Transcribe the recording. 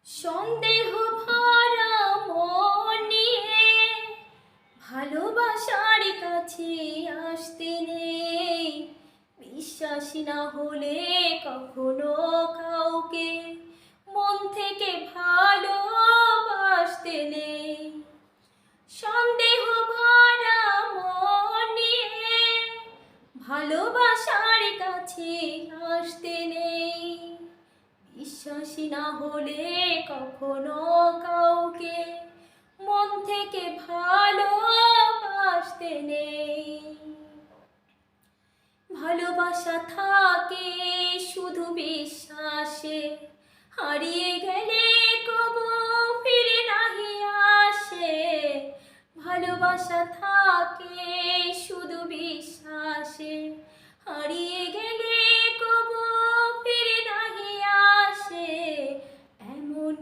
সন্দেহ ভরা মন নিয়ে ভালোবাসার কাছে আসতে নেই। বিশ্বাসী না হলে কখনো কাউকে মন থেকে ভালোবাসতে নেই। সন্দেহ ভরা মন নিয়ে ভালোবাসার কাছে আসতে নেই। বিশ্বাসী না হলে কখনো কাউকে মন থেকে ভালোবাসতে নেই। ভালোবাসা থাকে শুধু বিশ্বাসে, হারিয়ে গেলে কবু ফিরে নাহি আসে। ভালোবাসা